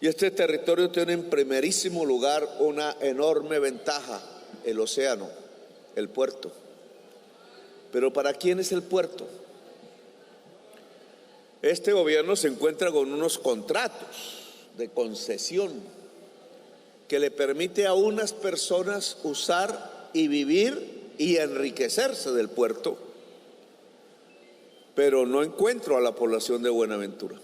Y este territorio tiene en primerísimo lugar una enorme ventaja: el océano, el puerto. Pero ¿para quién es el puerto? Este gobierno se encuentra con unos contratos de concesión que le permite a unas personas usar y vivir y enriquecerse del puerto, pero no encuentro a la población de Buenaventura.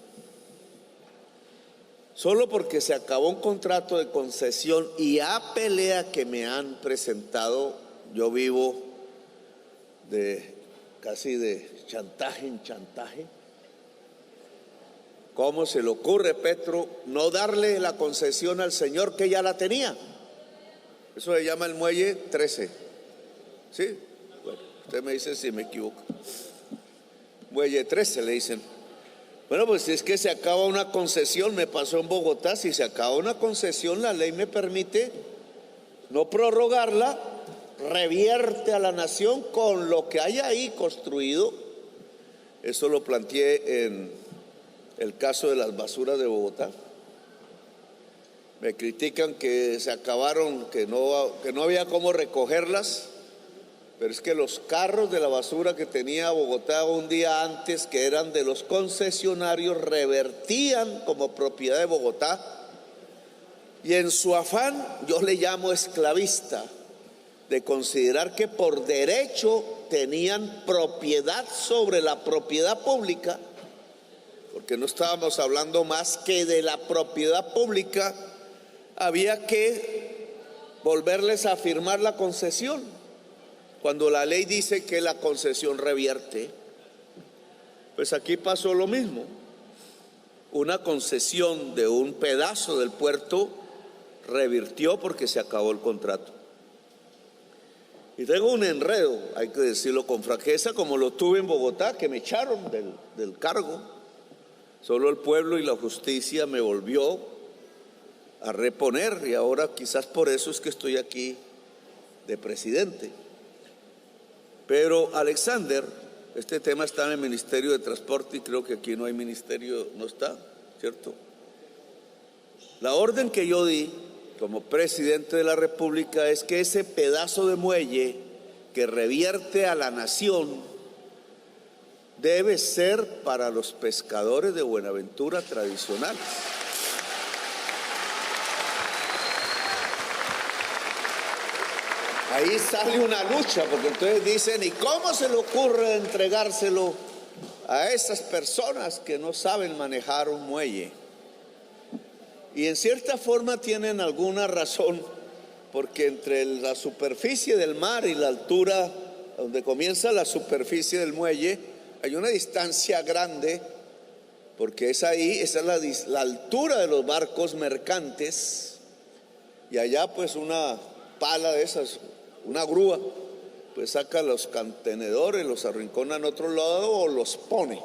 Solo porque se acabó un contrato de concesión y a pelea que me han presentado, yo vivo casi de chantaje en chantaje. ¿Cómo se le ocurre, Petro, no darle la concesión al señor que ya la tenía? Eso se llama el muelle 13. ¿Sí? Bueno, usted me dice si me equivoco. Muelle 13 le dicen. Bueno, pues si es que se acaba una concesión, me pasó en Bogotá, si se acaba una concesión, la ley me permite no prorrogarla, revierte a la nación con lo que haya ahí construido. Eso lo planteé en el caso de las basuras de Bogotá. Me critican que se acabaron, que no había cómo recogerlas, pero es que los carros de la basura que tenía Bogotá un día antes, que eran de los concesionarios, revertían como propiedad de Bogotá, y en su afán, yo le llamo esclavista, de considerar que por derecho tenían propiedad sobre la propiedad pública, porque no estábamos hablando más que de la propiedad pública, había que volverles a firmar la concesión, cuando la ley dice que la concesión revierte. Pues aquí pasó lo mismo. Una concesión de un pedazo del puerto revirtió porque se acabó el contrato. Y tengo un enredo, hay que decirlo con franqueza, como lo tuve en Bogotá, que me echaron del cargo. Solo el pueblo y la justicia me volvió a reponer, y ahora quizás por eso es que estoy aquí de presidente. Pero Alexander, este tema está en el Ministerio de Transporte y creo que aquí no hay ministerio, no está, ¿cierto? La orden que yo di como presidente de la República es que ese pedazo de muelle que revierte a la nación debe ser para los pescadores de Buenaventura tradicionales. Ahí sale una lucha, porque entonces dicen, ¿y cómo se le ocurre entregárselo a esas personas que no saben manejar un muelle? Y en cierta forma tienen alguna razón, porque entre la superficie del mar y la altura donde comienza la superficie del muelle hay una distancia grande, porque esa es la altura de los barcos mercantes, y allá pues una pala de esas, una grúa, pues saca los contenedores, los arrincona en otro lado o los pone.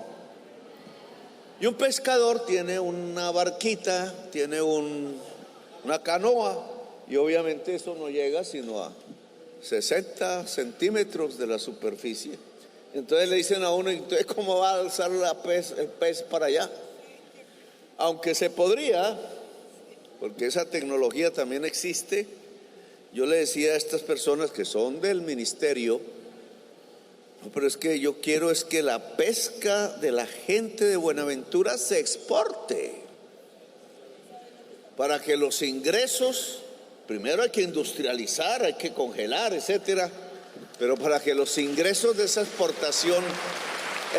Y un pescador tiene una barquita, tiene una canoa, y obviamente eso no llega sino a 60 centímetros de la superficie. Entonces le dicen a uno, ¿entonces cómo va a alzar el pez para allá? Aunque se podría, porque esa tecnología también existe. Yo le decía a estas personas que son del ministerio, no, pero es que yo quiero es que la pesca de la gente de Buenaventura se exporte, para que los ingresos, primero hay que industrializar, hay que congelar, etcétera, pero para que los ingresos de esa exportación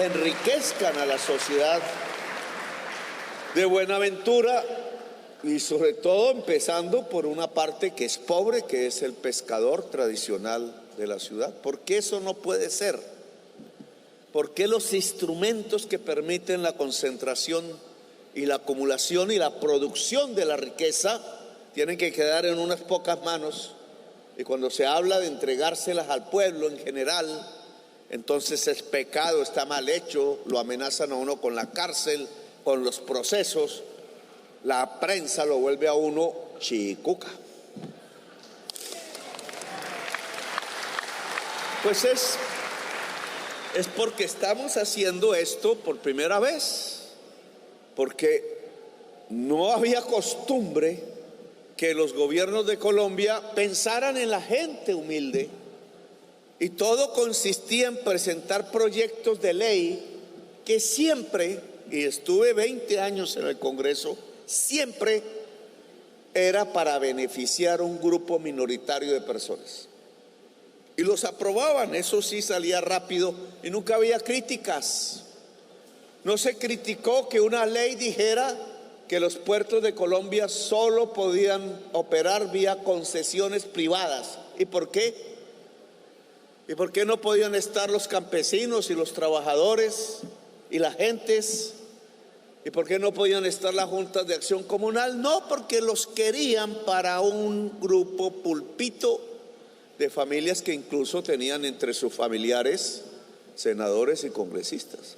enriquezcan a la sociedad de Buenaventura, y sobre todo empezando por una parte que es pobre, que es el pescador tradicional de la ciudad. ¿Por qué eso no puede ser? ¿Por qué los instrumentos que permiten la concentración y la acumulación y la producción de la riqueza tienen que quedar en unas pocas manos? Y cuando se habla de entregárselas al pueblo en general, entonces es pecado, está mal hecho, lo amenazan a uno con la cárcel, con los procesos. La prensa lo vuelve a uno chicuca. Pues es porque estamos haciendo esto por primera vez, porque no había costumbre que los gobiernos de Colombia pensaran en la gente humilde, y todo consistía en presentar proyectos de ley que siempre, y estuve 20 años en el Congreso, siempre era para beneficiar a un grupo minoritario de personas. Y los aprobaban, eso sí salía rápido y nunca había críticas. No se criticó que una ley dijera que los puertos de Colombia solo podían operar vía concesiones privadas. ¿Y por qué? ¿Y por qué no podían estar los campesinos y los trabajadores y las gentes? ¿Y por qué no podían estar las juntas de acción comunal? No, porque los querían para un grupo pulpito de familias que incluso tenían entre sus familiares senadores y congresistas.